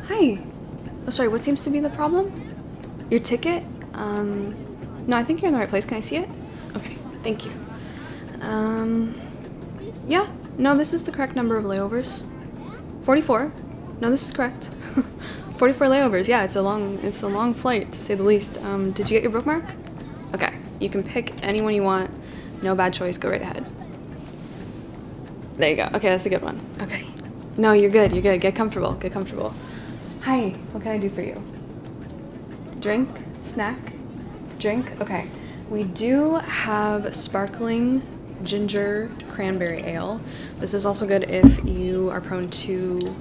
Hi. Oh, sorry, what seems to be the problem? Your ticket? No, I think you're in the right place. Can I see it? Okay, thank you. Yeah, no, this is the correct number of layovers. 44. No, this is correct. 44 layovers. Yeah, it's a long flight, to say the least. Did you get your bookmark? Okay, you can pick anyone you want. No bad choice, go right ahead. There you go. Okay, that's a good one. Okay. No, you're good, you're good. Get comfortable, get comfortable. Hi, what can I do for you? Drink? Snack? Drink? Okay. We do have sparkling ginger cranberry ale. This is also good if you are prone to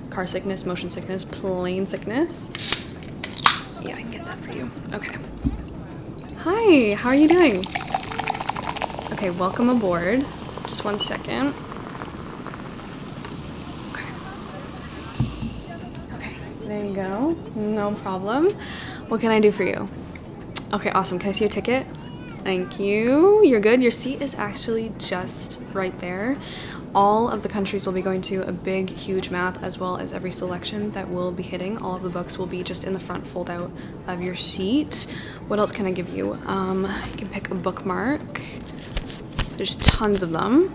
car sickness, motion sickness, plane sickness. Yeah, I can get that for you. Okay. Hi, how are you doing? Okay, welcome aboard. Just 1 second. There you go. No problem. What can I do for you? Okay, awesome. Can I see your ticket? Thank you. You're good. Your seat is actually just right there. All of the countries will be going to a big, huge map, as well as every selection that we'll be hitting. All of the books will be just in the front fold out of your seat. What else can I give you? You can pick a bookmark. There's tons of them.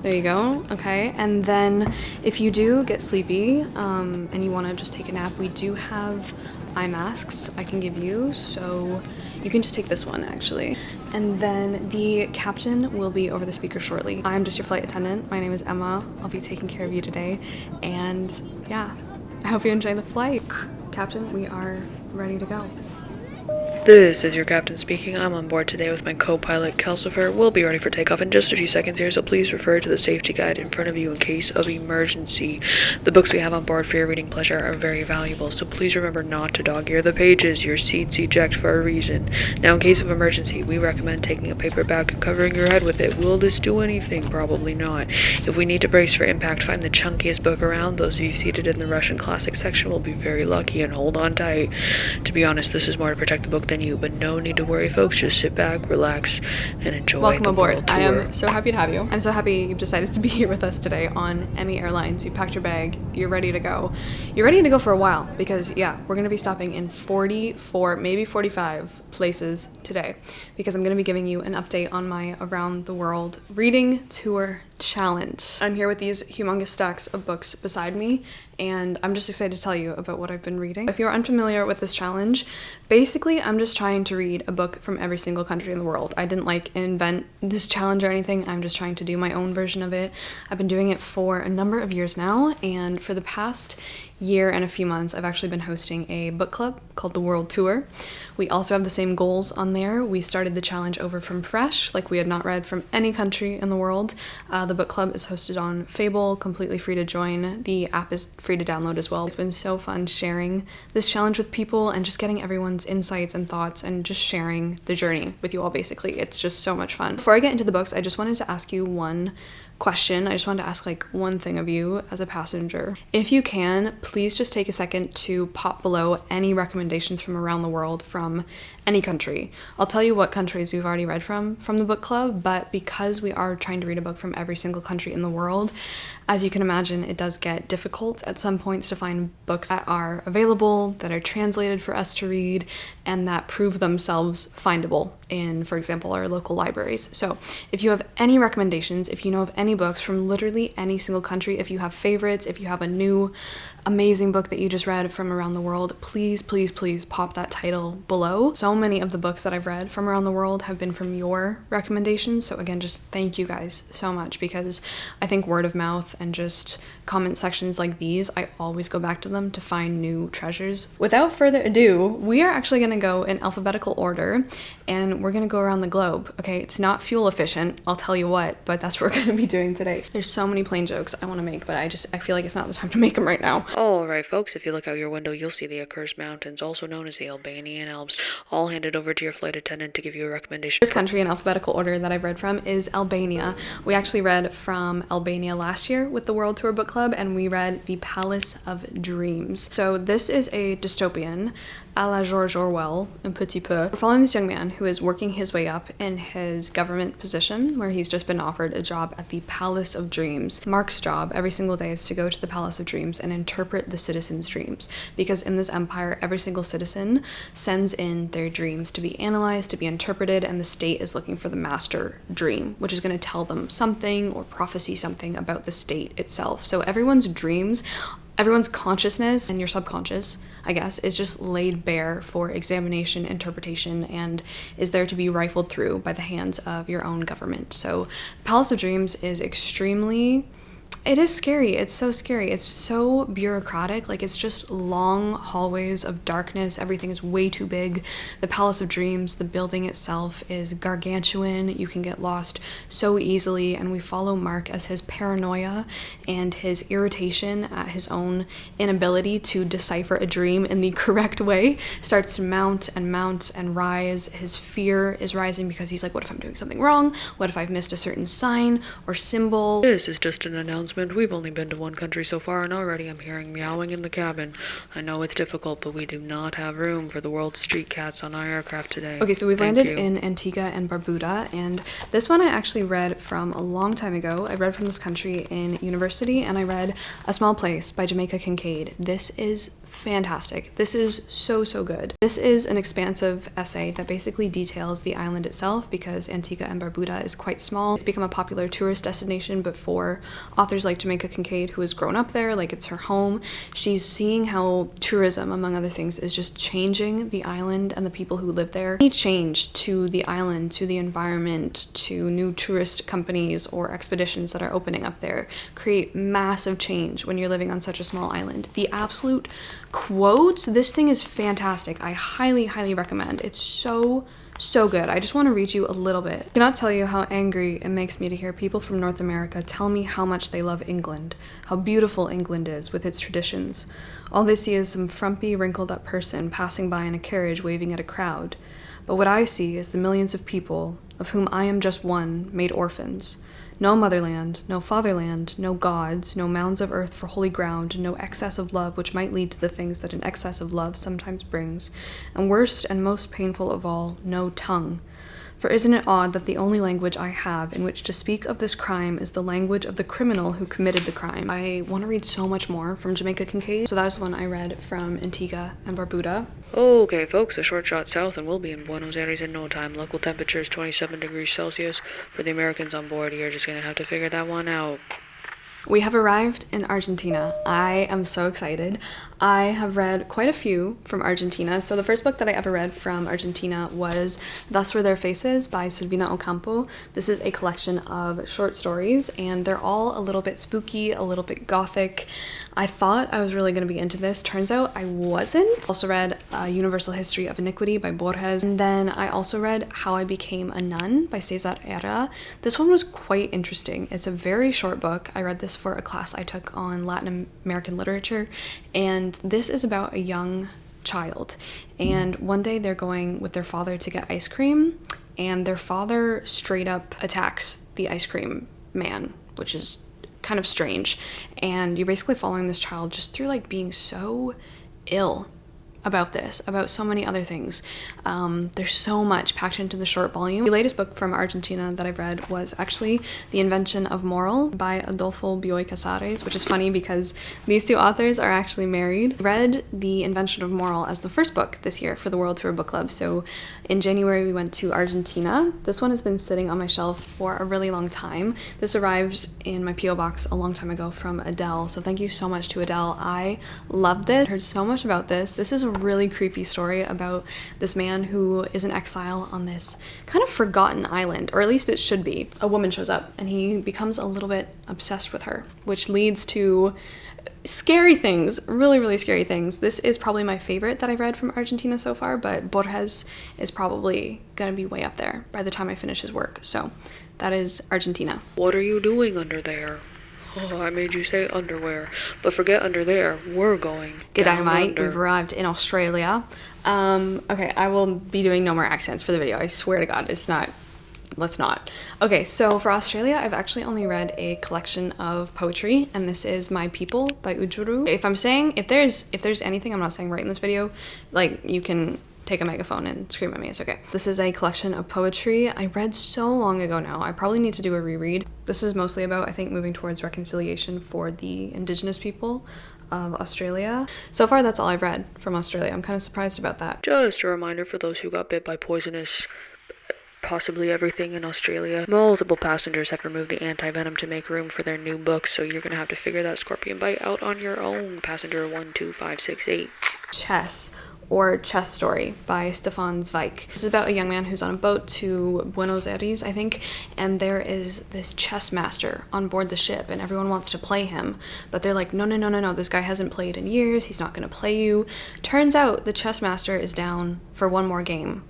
There you go. Okay, and then if you do get sleepy and you want to just take a nap, we do have eye masks I can give you, so you can just take this one actually. And then the captain will be over the speaker shortly. I'm just your flight attendant. My name is Emma. I'll be taking care of you today, and yeah, I hope you enjoy the flight. Captain, we are ready to go. This is your captain speaking. I'm on board today with my co-pilot, Calcifer. We'll be ready for takeoff in just a few seconds here, so please refer to the safety guide in front of you in case of emergency. The books we have on board for your reading pleasure are very valuable, so please remember not to dog-ear the pages. Your seats eject for a reason. Now, in case of emergency, we recommend taking a paper bag and covering your head with it. Will this do anything? Probably not. If we need to brace for impact, find the chunkiest book around. Those of you seated in the Russian classic section will be very lucky, and hold on tight. To be honest, this is more to protect the book than you, but no need to worry, folks. Just sit back, relax, and enjoy. Welcome the aboard. world tour. I am so happy to have you. I'm so happy you've decided to be here with us today on Emmy Airlines. You packed your bag, you're ready to go. You're ready to go for a while because, yeah, we're going to be stopping in 44, maybe 45 places today because I'm going to be giving you an update on my around the world reading tour challenge. I'm here with these humongous stacks of books beside me, and I'm just excited to tell you about what I've been reading. If you're unfamiliar with this challenge, basically I'm just trying to read a book from every single country in the world. I didn't invent this challenge or anything. I'm just trying to do my own version of it. I've been doing it for a number of years now, and for the past year and a few months I've actually been hosting a book club called the World Tour. We also have the same goals on there. We started the challenge over from fresh, like we had not read from any country in the world. The book club is hosted on Fable, completely free to join. The app is free to download as well. It's been so fun sharing this challenge with people and just getting everyone's insights and thoughts and just sharing the journey with you all, basically. It's just so much fun. Before I get into the books, I just wanted to ask you one question. I just wanted to ask one thing of you as a passenger. If you can, please just take a second to pop below any recommendations from around the world from any country. I'll tell you what countries we've already read from the book club, but because we are trying to read a book from every single country in the world, as you can imagine, it does get difficult at some points to find books that are available, that are translated for us to read, and that prove themselves findable in, for example, our local libraries. So if you have any recommendations, if you know of any books from literally any single country, if you have favorites, if you have a new amazing book that you just read from around the world, please, please, please pop that title below. So many of the books that I've read from around the world have been from your recommendations. So again, just thank you guys so much, because I think word of mouth and just comment sections like these, I always go back to them to find new treasures. Without further ado, we are actually going to go in alphabetical order, and we're going to go around the globe. Okay, it's not fuel efficient, I'll tell you what, but that's what we're going to be doing today. There's so many plane jokes I want to make, but I feel like it's not the time to make them right now. Alright folks, if you look out your window, you'll see the accursed mountains, also known as the Albanian Alps. I'll hand it over to your flight attendant to give you a recommendation. First country in alphabetical order that I've read from is Albania. We actually read from Albania last year with the World Tour Book Club, and we read The Palace of Dreams. So this is a dystopian a la George Orwell and Petit Peu. We're following this young man who is working his way up in his government position, where he's just been offered a job at the Palace of Dreams. Mark's job every single day is to go to the Palace of Dreams and interpret the citizens' dreams, because in this empire, every single citizen sends in their dreams to be analyzed, to be interpreted, and the state is looking for the master dream, which is going to tell them something or prophesy something about the state itself. So everyone's dreams, everyone's consciousness, and your subconscious, I guess, is just laid bare for examination, interpretation, and is there to be rifled through by the hands of your own government. So Palace of Dreams is extremely... It is scary. It's so scary. It's so bureaucratic. Like, it's just long hallways of darkness. Everything is way too big. The Palace of Dreams, the building itself, is gargantuan. You can get lost so easily, and we follow Mark as his paranoia and his irritation at his own inability to decipher a dream in the correct way starts to mount and rise. His fear is rising because he's like, what if I'm doing something wrong? What if I've missed a certain sign or symbol? This is just an announcement. We've only been to one country so far, and already I'm hearing meowing in the cabin. I know it's difficult, but we do not have room for the world's street cats on our aircraft today. Okay, so we've landed in Antigua and Barbuda, and this one I actually read from a long time ago. I read from this country in university, and I read A Small Place by Jamaica Kincaid. This is fantastic. This is so good. This is an expansive essay that basically details the island itself, because Antigua and Barbuda is quite small. It's become a popular tourist destination, but for authors like Jamaica Kincaid, who has grown up there, like it's her home, she's seeing how tourism, among other things, is just changing the island and the people who live there. Any change to the island, to the environment, to new tourist companies or expeditions that are opening up there create massive change when you're living on such a small island. The absolute quotes, this thing is fantastic. I highly recommend. It's so good. I just want to read you a little bit. I cannot tell you how angry it makes me to hear people from North America tell me how much they love England, how beautiful England is with its traditions. All they see is some frumpy, wrinkled up person passing by in a carriage waving at a crowd. But what I see is the millions of people, of whom I am just one, made orphans. No motherland, no fatherland, no gods, no mounds of earth for holy ground, no excess of love which might lead to the things that an excess of love sometimes brings, and worst and most painful of all, no tongue. For isn't it odd that the only language I have in which to speak of this crime is the language of the criminal who committed the crime? I want to read so much more from Jamaica Kincaid, so that was the one I read from Antigua and Barbuda. Okay, folks, a short shot south and we'll be in Buenos Aires in no time. Local temperature is 27 degrees Celsius. For the Americans on board, you're just gonna have to figure that one out. We have arrived in Argentina. I am so excited. I have read quite a few from Argentina. So the first book that I ever read from Argentina was Thus Were Their Faces by Silvina Ocampo. This is a collection of short stories, and they're all a little bit spooky, a little bit gothic. I thought I was really going to be into this. Turns out I wasn't. Also read Universal History of Iniquity by Borges. And then I also read How I Became a Nun by Cesar Era. This one was quite interesting. It's a very short book. I read this for a class I took on Latin American literature, and this is about a young child, and one day they're going with their father to get ice cream, and their father straight up attacks the ice cream man, which is kind of strange, and you're basically following this child just through like being so ill about this, about so many other things. There's so much packed into the short volume. The latest book from Argentina that I've read was actually The Invention of Moral by Adolfo Bioy Casares, which is funny because these two authors are actually married. I read The Invention of Moral as the first book this year for the World Tour Book Club. So in January we went to Argentina. This one has been sitting on my shelf for a really long time. This arrived in my P.O. box a long time ago from Adele, so thank you so much to Adele. I loved this. I heard so much about this. This is a really creepy story about this man who is in exile on this kind of forgotten island, or at least it should be. A woman shows up and he becomes a little bit obsessed with her, which leads to scary things, really scary things. This is probably my favorite that I've read from Argentina so far, but Borges is probably gonna be way up there by the time I finish his work. So that is Argentina. What are you doing under there? Oh, I made you say underwear. But forget under there. We're going G'day, mate. We've arrived in Australia. Okay, I will be doing no more accents for the video. I swear to God, it's not. Let's not. Okay, so for Australia, I've actually only read a collection of poetry, and this is My People by Ujuru. If there's anything I'm not saying right in this video, like, you can take a megaphone and scream at me. It's okay. This is a collection of poetry I read so long ago now. I probably need to do a reread. This is mostly about, I think, moving towards reconciliation for the indigenous people of Australia. So far, that's all I've read from Australia. I'm kind of surprised about that. Just a reminder for those who got bit by poisonous, possibly everything in Australia. Multiple passengers have removed the anti-venom to make room for their new books, so you're gonna have to figure that scorpion bite out on your own. Passenger 12568. Chess, or Chess Story by Stefan Zweig. This is about a young man who's on a boat to Buenos Aires, I think, and there is this chess master on board the ship, and everyone wants to play him, but they're like, no, this guy hasn't played in years, he's not gonna play you. Turns out the chess master is down for one more game,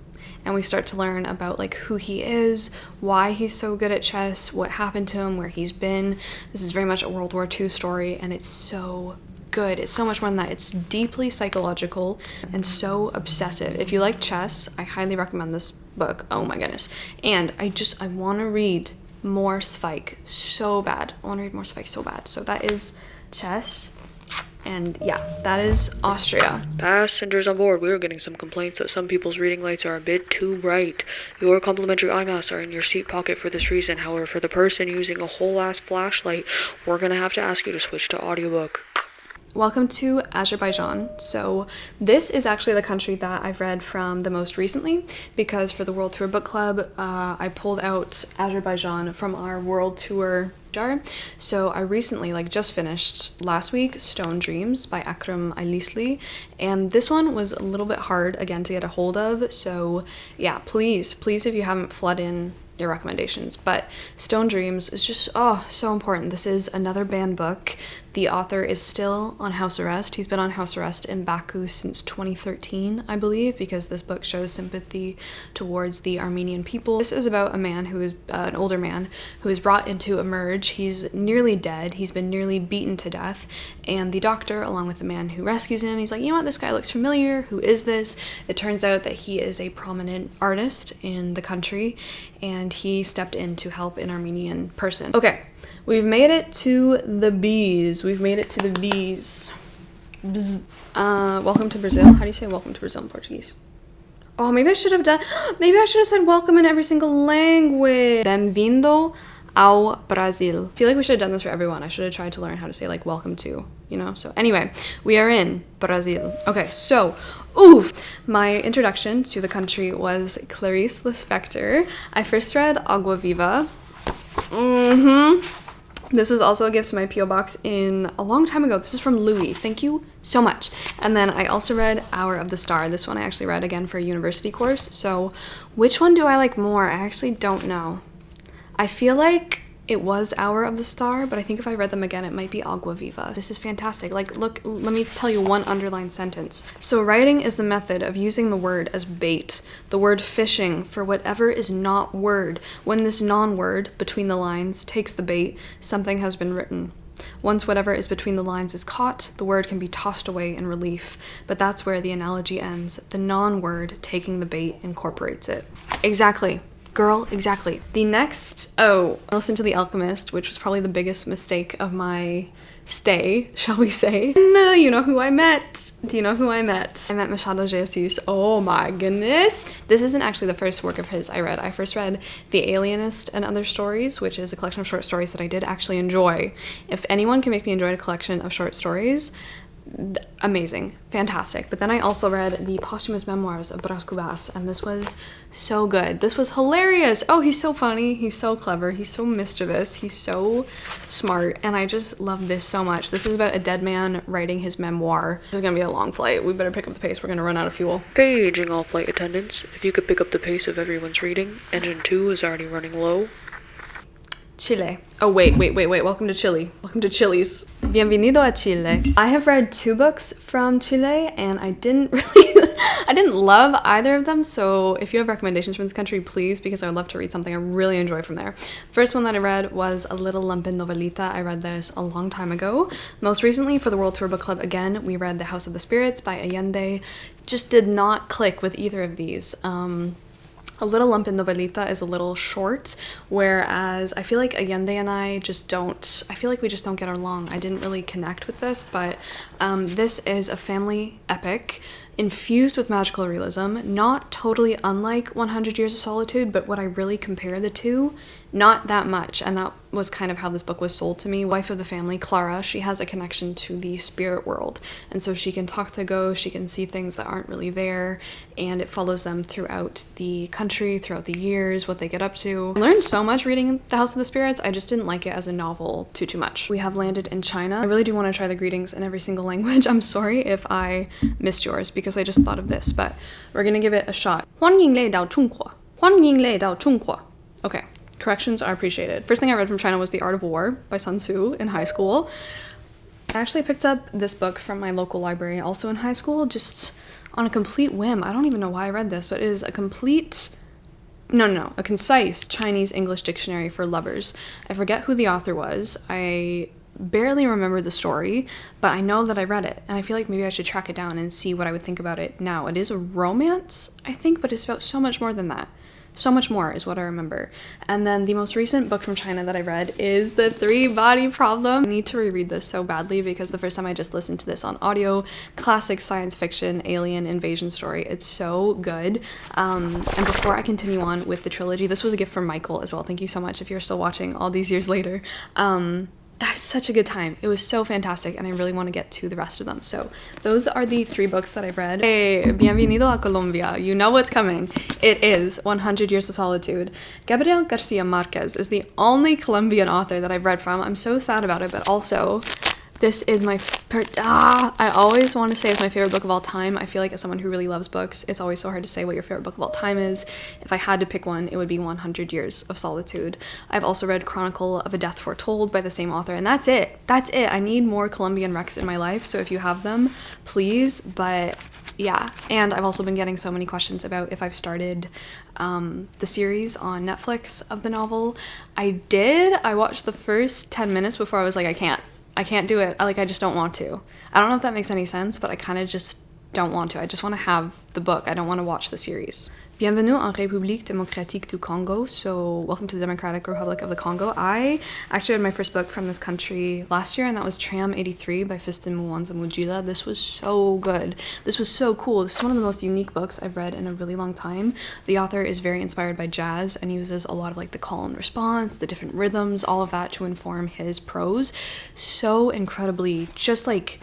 and we start to learn about like who he is, why he's so good at chess, what happened to him, where he's been. This is very much a World War II story, and it's so good. It's so much more than that. It's deeply psychological and so obsessive. If you like chess, I highly recommend this book. Oh my goodness. And I want to read more Zweig so bad. So that is chess. And yeah, that is Austria. Passengers on board, we are getting some complaints that some people's reading lights are a bit too bright. Your complimentary eye masks are in your seat pocket for this reason. However, for the person using a whole ass flashlight, we're gonna have to ask you to switch to audiobook. Welcome to Azerbaijan. So this is actually the country that I've read from the most recently, because for the World Tour Book Club, I pulled out Azerbaijan from our World Tour jar. So I recently, just finished last week, Stone Dreams by Akram Aylisli, and this one was a little bit hard, again, to get a hold of. So yeah, please, if you haven't flood in your recommendations. But Stone Dreams is just, so important. This is another banned book. The author is still on house arrest. He's been on house arrest in Baku since 2013, I believe, because this book shows sympathy towards the Armenian people. This is about a man who is an older man who is brought into emerge. He's nearly dead. He's been nearly beaten to death. And the doctor, along with the man who rescues him, he's like, you know what, this guy looks familiar. Who is this? It turns out that he is a prominent artist in the country, and he stepped in to help an Armenian person. Okay. We've made it to the bees. Bzz. Welcome to Brazil. How do you say welcome to Brazil in Portuguese? Oh, maybe I should have said welcome in every single language. Bem-vindo ao Brasil. I feel like we should have done this for everyone. I should have tried to learn how to say welcome to, So anyway, we are in Brazil. Okay, so, my introduction to the country was Clarice Lispector. I first read Agua Viva. This was also a gift to my P.O. box in a long time ago. This is from Louis. Thank you so much. And then I also read Hour of the Star. This one I actually read again for a university course. So which one do I like more? I actually don't know. I feel like it was Hour of the Star, but I think if I read them again, it might be Agua Viva. This is fantastic. Look, let me tell you one underlined sentence. So writing is the method of using the word as bait, the word fishing for whatever is not word. When this non-word between the lines takes the bait, something has been written. Once whatever is between the lines is caught, the word can be tossed away in relief, but that's where the analogy ends. The non-word taking the bait incorporates it. Exactly. Girl, exactly. The next, I listened to The Alchemist, which was probably the biggest mistake of my stay, shall we say. No, you know who I met. Do you know who I met? I met Machado de Assis. Oh my goodness. This isn't actually the first work of his I read. I first read The Alienist and Other Stories, which is a collection of short stories that I did actually enjoy. If anyone can make me enjoy a collection of short stories, amazing, fantastic. But then I also read the posthumous memoirs of Bras Cubas, and this was so good. This was hilarious. Oh, he's so funny, he's so clever, he's so mischievous, he's so smart, and I just love this so much. This is about a dead man writing his memoir. This is gonna be a long flight. We better pick up the pace. We're gonna run out of fuel. Paging all flight attendants. If you could pick up the pace of everyone's reading. Engine 2 is already running low. Chile. Oh, wait. Welcome to Chile. Welcome to Chile's. Bienvenido a Chile. I have read 2 books from Chile, and I didn't love either of them, so if you have recommendations from this country, please, because I would love to read something I really enjoy from there. First one that I read was A Little Lumpin' Novelita. I read this a long time ago. Most recently, for the World Tour Book Club, again, we read The House of the Spirits by Allende. Just did not click with either of these. A A Little Lump in Novelita is a little short, whereas I feel like Allende and I feel like we just don't get along. I didn't really connect with this, but this is a family epic infused with magical realism, not totally unlike 100 Years of Solitude, but what I really compare the two, not that much, and that was kind of how this book was sold to me. Wife of the family, Clara, she has a connection to the spirit world, and so she can talk to ghosts, she can see things that aren't really there, and it follows them throughout the country, throughout the years, what they get up to. I learned so much reading The House of the Spirits, I just didn't like it as a novel too much. We have landed in China. I really do want to try the greetings in every single language. I'm sorry if I missed yours, because I just thought of this, but we're gonna give it a shot. 欢迎来到中国. 欢迎来到中国. Okay, corrections are appreciated. First thing I read from China was The Art of War by Sun Tzu in high school. I actually picked up this book from my local library also in high school, just on a complete whim. I don't even know why I read this, but it is a concise Chinese English dictionary for lovers. I forget who the author was. I barely remember the story, but I know that I read it, and I feel like maybe I should track it down and see what I would think about it now. It is a romance, I think, but it's about so much more than that. So much more is what I remember. And then the most recent book from China that I read is The Three-Body Problem. I need to reread this so badly because the first time I just listened to this on audio, classic science fiction, alien invasion story. It's so good. And before I continue on with the trilogy, this was a gift from Michael as well. Thank you so much if you're still watching all these years later. Such a good time. It was so fantastic, and I really want to get to the rest of them. So those are the 3 books that I've read. Hey, bienvenido a Colombia. You know what's coming. It is 100 Years of Solitude. Gabriel Garcia Marquez is the only Colombian author that I've read from. I'm so sad about it, but also this is my I always want to say it's my favorite book of all time. I feel like as someone who really loves books, it's always so hard to say what your favorite book of all time is. If I had to pick one, it would be 100 Years of Solitude. I've also read Chronicle of a Death Foretold by the same author, and that's it. That's it. I need more Colombian recs in my life, so if you have them, please. But yeah, and I've also been getting so many questions about if I've started the series on Netflix of the novel. I did. I watched the first 10 minutes before I was like, I can't do it. I just don't want to. I don't know if that makes any sense, but I kind of just don't want to. I just want to have the book. I don't want to watch the series. Bienvenue en République démocratique du Congo. So welcome to the Democratic Republic of the Congo. I actually read my first book from this country last year, and that was Tram 83 by Fiston Mwanza Mujila. This was so good. This was so cool. This is one of the most unique books I've read in a really long time. The author is very inspired by jazz and uses a lot of like the call and response, the different rhythms, all of that to inform his prose. So incredibly just like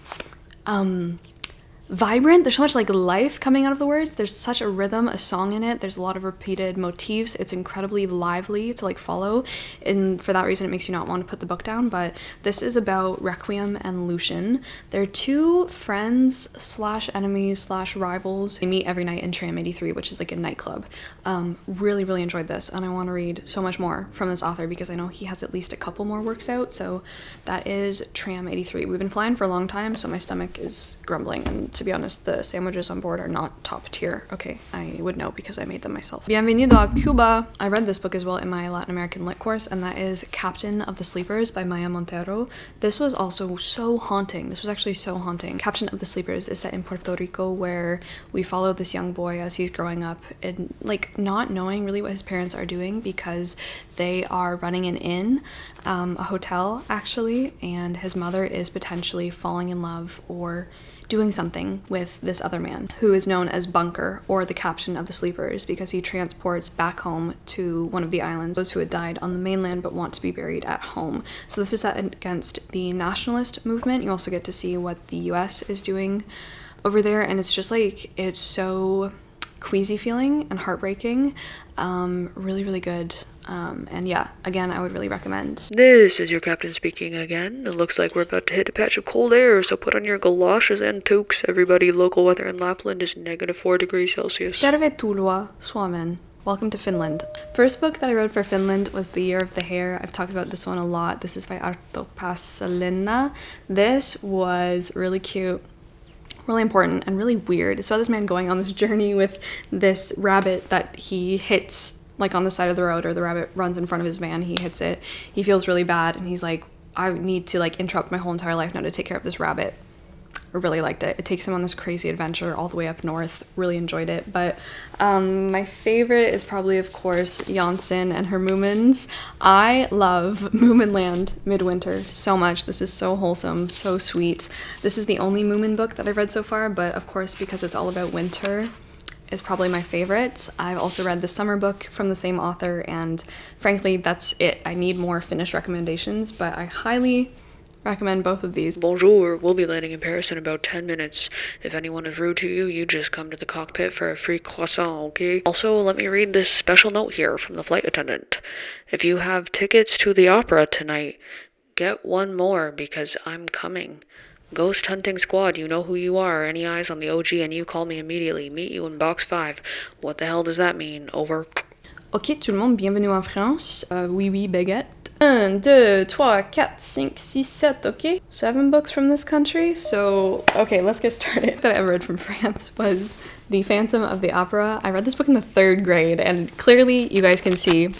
vibrant. There's so much like life coming out of the words. There's such a rhythm, a song in it. There's a lot of repeated motifs. It's incredibly lively to like follow, and for that reason it makes you not want to put the book down. But this is about Requiem and Lucian. They're 2 friends slash enemies slash rivals. They meet every night in Tram 83, which is like a nightclub. Really enjoyed this, and I want to read so much more from this author because I know he has at least a couple more works out. So that is Tram 83. We've been flying for a long time, so my stomach is grumbling, and to be honest, the sandwiches on board are not top tier. Okay, I would know because I made them myself. Bienvenido a Cuba. I read this book as well in my Latin American lit course, and that is Captain of the Sleepers by Maya Montero. This was also so haunting. This was actually so haunting. Captain of the Sleepers is set in Puerto Rico, where we follow this young boy as he's growing up and like not knowing really what his parents are doing because they are running an inn, a hotel actually, and his mother is potentially falling in love or doing something with this other man who is known as Bunker, or the Captain of the Sleepers, because he transports back home to one of the islands those who had died on the mainland but want to be buried at home. So this is set against the nationalist movement. You also get to see what the US is doing over there, and it's just like, it's so queasy feeling and heartbreaking. Really good. And yeah, again, I would really recommend. This is your captain speaking again. It looks like we're about to hit a patch of cold air, so put on your galoshes and toques, everybody. Local weather in Lapland is -4 degrees Celsius. Tervetuloa Suomeen. Welcome to Finland. First book that I read for Finland was The Year of the Hare. I've talked about this one a lot. This is by Arto Pasalinna. This was really cute, really important, and really weird. It's about this man going on this journey with this rabbit that he hits like on the side of the road, or the rabbit runs in front of his van, he hits it, he feels really bad, and he's like, I need to like interrupt my whole entire life now to take care of this rabbit. really liked it. It takes him on this crazy adventure all the way up north. Really enjoyed it. But my favorite is probably, of course, Janssen and her Moomins. I love Moominland Midwinter so much. This is so wholesome, so sweet. This is the only Moomin book that I've read so far, but of course, because it's all about winter, is probably my favorite. I've also read the summer book from the same author, and frankly, that's it. I need more Finnish recommendations, but I highly recommend both of these. Bonjour, we'll be landing in Paris in about 10 minutes. If anyone is rude to you, you just come to the cockpit for a free croissant, okay? Also, let me read this special note here from the flight attendant. If you have tickets to the opera tonight, get one more because I'm coming. Ghost Hunting Squad, you know who you are. Any eyes on the OG and you call me immediately. Meet you in box 5. What the hell does that mean? Over. Ok, tout le monde, bienvenue en France. Oui, oui, baguette. 1, 2, 3, 4, 5, 6, 7, okay? 7 books from this country. So, okay, let's get started. That I read from France was The Phantom of the Opera. I read this book in the 3rd grade, and clearly you guys can see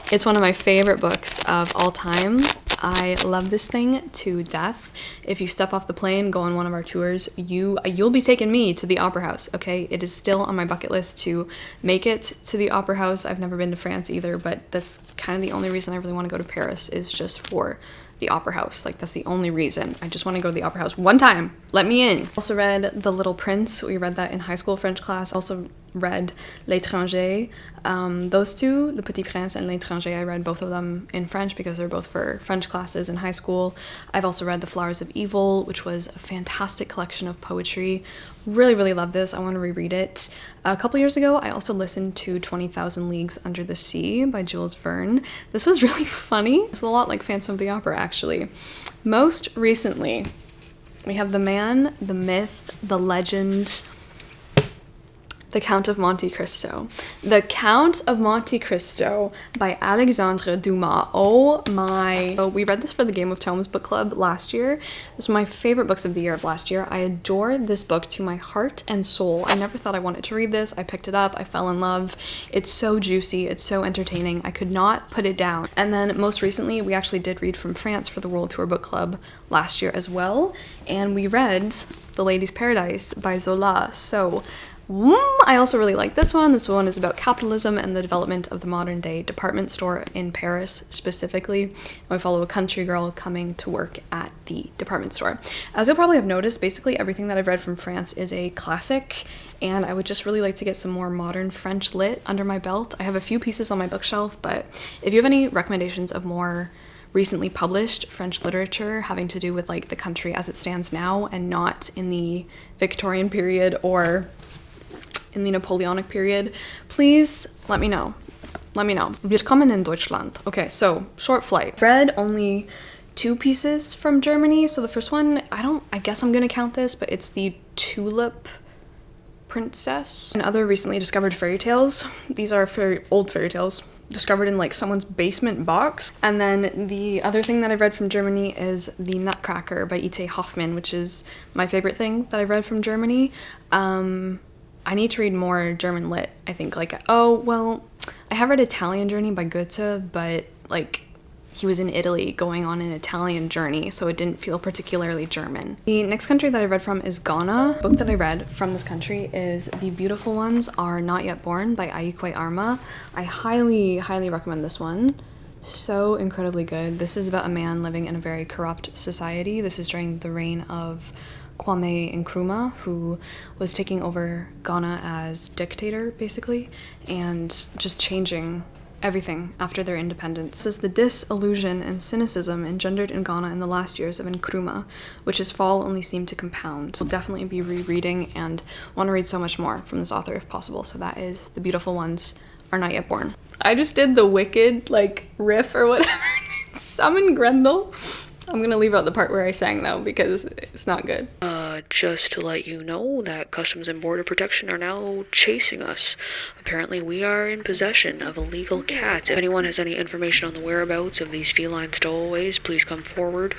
it's one of my favorite books of all time. I love this thing to death. If you step off the plane, go on one of our tours, you'll be taking me to the opera house, okay? It is still on my bucket list to make it to the opera house. I've never been to France either, but that's kind of the only reason I really want to go to Paris is just for the opera house. Like, that's the only reason. I just want to go to the opera house one time. Let me in. Also read The Little Prince. We read that in high school French class. Also read L'étranger. Those two, Le Petit Prince and L'étranger, I read both of them in French because they're both for French classes in high school. I've also read The Flowers of Evil, which was a fantastic collection of poetry. Really, really love this. I want to reread it. A couple years ago, I also listened to 20,000 Leagues Under the Sea by Jules Verne. This was really funny. It's a lot like Phantom of the Opera, actually. Most recently, we have the man, the myth, the legend, The Count of Monte Cristo. The Count of Monte Cristo by Alexandre Dumas. Oh my. Oh, we read this for the Game of Tomes book club last year. This is my favorite books of the year of last year. I adore this book to my heart and soul. I never thought I wanted to read this. I picked it up. I fell in love. It's so juicy. It's so entertaining. I could not put it down. And then most recently, we actually did read from France for the World Tour book club last year as well. And we read The Lady's Paradise by Zola. So I also really like this one. This one is about capitalism and the development of the modern day department store in Paris specifically. We follow a country girl coming to work at the department store. As you'll probably have noticed, basically everything that I've read from France is a classic, and I would just really like to get some more modern French lit under my belt. I have a few pieces on my bookshelf, but if you have any recommendations of more recently published French literature having to do with like the country as it stands now and not in the Victorian period or in the Napoleonic period, please let me know. Let me know. Willkommen in Deutschland. Okay, so short flight. Read only 2 pieces from Germany. So the first one, I guess I'm gonna count this, but it's the Tulip Princess and other recently discovered fairy tales. These are old fairy tales discovered in like someone's basement box. And then the other thing that I've read from Germany is The Nutcracker by E.T. Hoffmann, which is my favorite thing that I've read from Germany. I need to read more German lit, I think. Like, oh, well, I have read Italian Journey by Goethe, but, like, he was in Italy going on an Italian journey, so it didn't feel particularly German. The next country that I read from is Ghana. The book that I read from this country is The Beautiful Ones Are Not Yet Born by Ayikwe Arma. I highly, highly recommend this one. So incredibly good. This is about a man living in a very corrupt society. This is during the reign of Kwame Nkrumah, who was taking over Ghana as dictator, basically, and just changing everything after their independence. This is the disillusion and cynicism engendered in Ghana in the last years of Nkrumah, which his fall only seemed to compound. I'll definitely be rereading and want to read so much more from this author if possible, so that is The Beautiful Ones Are Not Yet Born. I just did the Wicked, like, riff or whatever. Summon Grendel. I'm gonna leave out the part where I sang though, because it's not good. Just to let you know that Customs and Border Protection are now chasing us. Apparently we are in possession of illegal cats. If anyone has any information on the whereabouts of these feline stowaways, please come forward.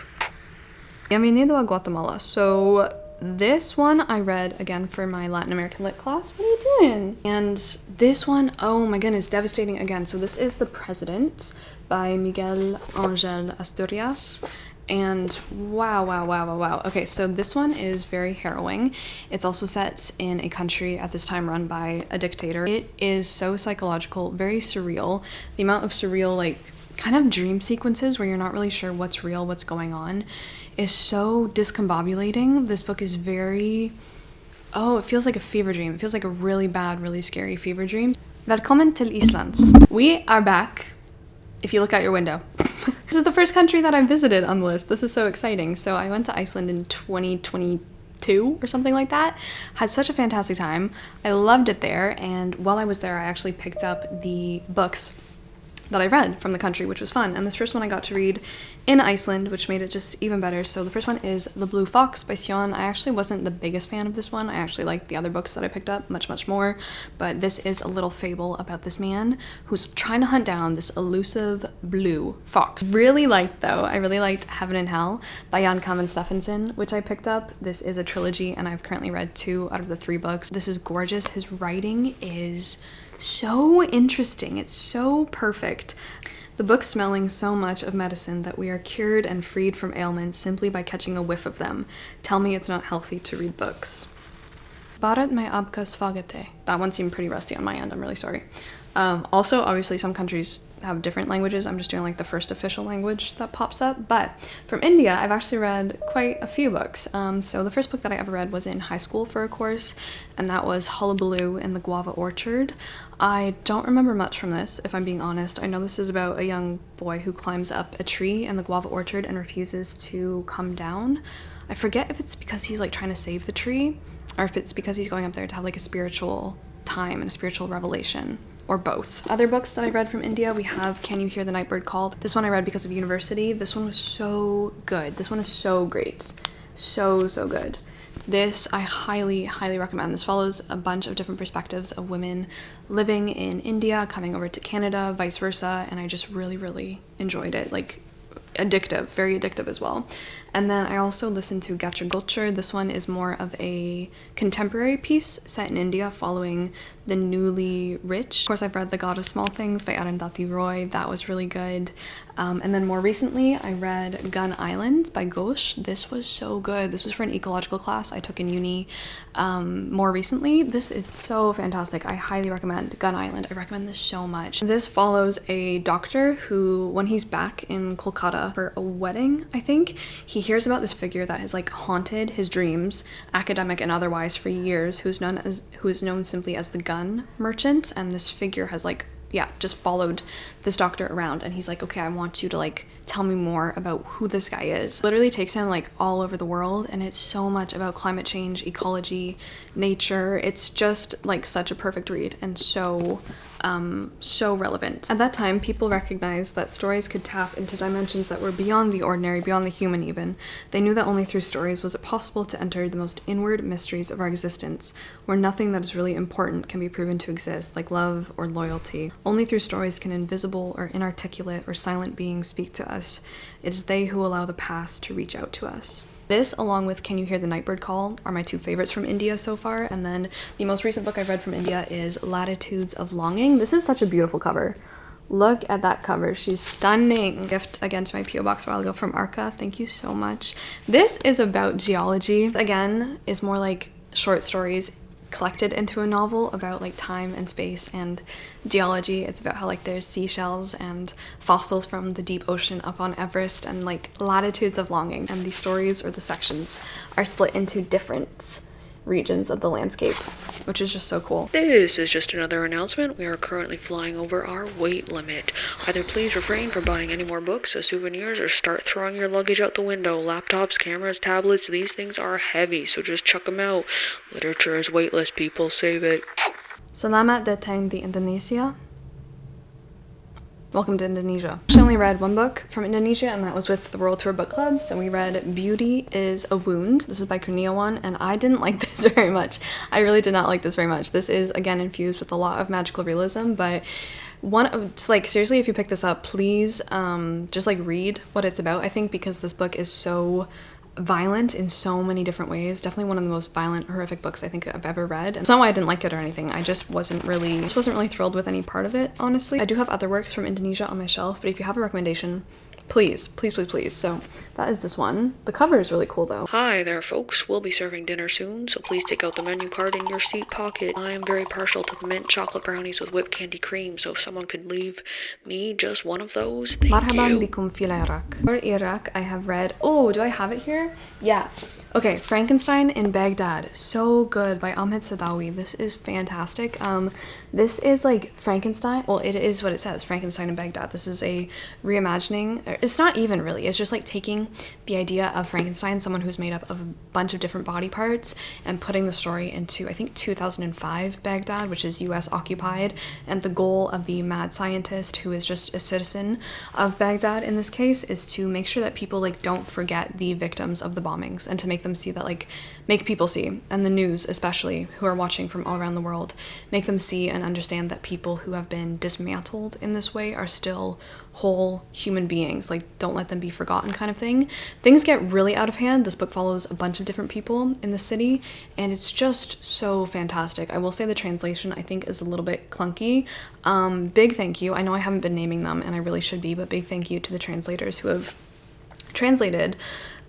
Bienvenido a Guatemala. So this one I read again for my Latin American lit class. What are you doing? And this one, oh my goodness, devastating again. So this is The President by Miguel Angel Asturias. And wow. Okay, so this one is very harrowing. It's also set in a country at this time run by a dictator. It is so psychological, very surreal. The amount of surreal, like, kind of dream sequences where you're not really sure what's real, what's going on, is so discombobulating. This book is very, it feels like a fever dream. It feels like a really bad, really scary fever dream. Välkommen till Iceland. We are back, if you look out your window. This is the first country that I visited on the list. This is so exciting. So I went to Iceland in 2022 or something like that. Had such a fantastic time. I loved it there, and while I was there, I actually picked up the books that I read from the country, which was fun. And this first one I got to read in Iceland, which made it just even better. So the first one is The Blue Fox by Sion. I actually wasn't the biggest fan of this one. I actually liked the other books that I picked up much more. But this is a little fable about this man who's trying to hunt down this elusive blue fox. I really liked Heaven and Hell by Jan Kamen Stephenson, which I picked up. This is a trilogy, and I've currently read 2 out of the 3 books. This is gorgeous. His writing is so interesting. It's so perfect. The book smelling so much of medicine that we are cured and freed from ailments simply by catching a whiff of them. Tell me it's not healthy to read books. Barat me abka svagate. That one seemed pretty rusty on my end. I'm really sorry. Also, obviously, some countries have different languages. I'm just doing like the first official language that pops up. But from India, I've actually read quite a few books. So the first book that I ever read was in high school for a course, and that was Hullabaloo in the Guava Orchard. I don't remember much from this, if I'm being honest. I know this is about a young boy who climbs up a tree in the guava orchard and refuses to come down. I forget if it's because he's like trying to save the tree, or if it's because he's going up there to have like a spiritual time and a spiritual revelation, or both. Other books that I read from India, we have Can You Hear the Nightbird Call? This one I read because of university. This one was so good. This one is so great. So good. This I highly recommend. This follows a bunch of different perspectives of women living in India, coming over to Canada, vice versa, and I just really enjoyed it. Like, addictive, very addictive as well. And then I also listened to Gatra Gulcher. This one is more of a contemporary piece set in India following the newly rich. Of course, I've read The God of Small Things by Arundhati Roy. That was really good. And then more recently, I read Gun Island by Ghosh. This was so good. This was for an ecological class I took in uni more recently. This is so fantastic. I highly recommend Gun Island. I recommend this so much. This follows a doctor who, when he's back in Kolkata for a wedding, I think, he hears about this figure that has like haunted his dreams, academic and otherwise, for years, who is known simply as the gun merchant. And this figure has just followed this doctor around, and he's like, okay, I want you to like tell me more about who this guy is. Literally takes him like all over the world, and it's so much about climate change, ecology, nature. It's just like such a perfect read, and so relevant. At that time, people recognized that stories could tap into dimensions that were beyond the ordinary, beyond the human even. They knew that only through stories was it possible to enter the most inward mysteries of our existence, where nothing that is really important can be proven to exist, like love or loyalty. Only through stories can invisible or inarticulate or silent beings speak to us. It is they who allow the past to reach out to us. This, along with Can You Hear the Nightbird Call, are my 2 favorites from India so far. And then the most recent book I've read from India is Latitudes of Longing. This is such a beautiful cover. Look at that cover. She's stunning. Gift again to my P.O. box a while ago from Arca. Thank you so much. This is about geology. Again, is more like short stories collected into a novel about like time and space and geology. It's about how like there's seashells and fossils from the deep ocean up on Everest, and like latitudes of longing, and the stories or the sections are split into different regions of the landscape, which is just so cool. This is just another announcement. We are currently flying over our weight limit. Either please refrain from buying any more books as souvenirs, or start throwing your luggage out the window. Laptops, cameras, tablets, these things are heavy, so just chuck them out. Literature is weightless, people. Save it. Selamat datang di Indonesia. Welcome to Indonesia. I only read 1 book from Indonesia, and that was with the World Tour Book Club. So we read Beauty is a Wound. This is by Kurniawan, and I didn't like this very much. I really did not like this very much. This is, again, infused with a lot of magical realism, but seriously, if you pick this up, please just like read what it's about. I think because this book is so violent in so many different ways. Definitely one of the most violent, horrific books I think I've ever read. And it's not why I didn't like it or anything. I just wasn't really thrilled with any part of it, honestly. I do have other works from Indonesia on my shelf, but if you have a recommendation, Please, please, please, please. So that is this one. The cover is really cool though. Hi there, folks. We'll be serving dinner soon, so please take out the menu card in your seat pocket. I am very partial to the mint chocolate brownies with whipped candy cream, so if someone could leave me just one of those, thank Marhaban you. bikum fil Iraq. For Iraq, I have read. Oh, do I have it here? Yeah. Okay, Frankenstein in Baghdad. So good by Ahmed Sadawi. This is fantastic. This is like Frankenstein. Well, it is what it says, Frankenstein in Baghdad. This is a reimagining. It's not even really. It's just like taking the idea of Frankenstein, someone who's made up of a bunch of different body parts, and putting the story into, I think, 2005 Baghdad, which is US occupied, and the goal of the mad scientist, who is just a citizen of Baghdad in this case, is to make sure that people like don't forget the victims of the bombings, and to make them see that, like, make people see, and the news especially, who are watching from all around the world, make them see and understand that people who have been dismantled in this way are still whole human beings. Like, don't let them be forgotten, kind of thing. Things get really out of hand. This book follows a bunch of different people in the city, and it's just so fantastic. I will say the translation, I think, is a little bit clunky. Big thank you. I know I haven't been naming them, and I really should be, but big thank you to the translators who have translated